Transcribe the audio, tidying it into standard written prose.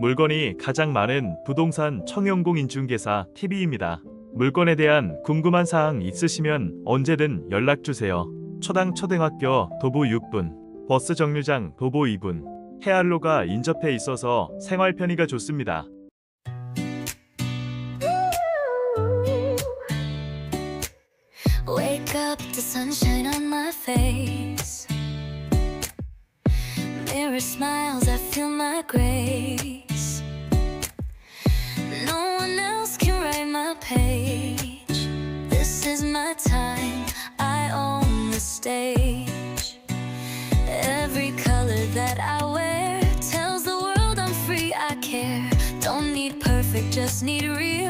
물건이 가장 많은 부동산 청용공인중개사 TV입니다. 물건에 대한 궁금한 사항 있으시면 언제든 연락주세요. 초등학교 도보 6분, 버스 정류장 도보 2분, 해안로가 인접해 있어서 생활 편의가 좋습니다. Wake up to sunshine on my face. Mirror smiles, I feel my grace. No one else can write my page. This is my time, I own the stage. Every color that I wear tells the world I'm free, I care. Don't need perfect, just need real.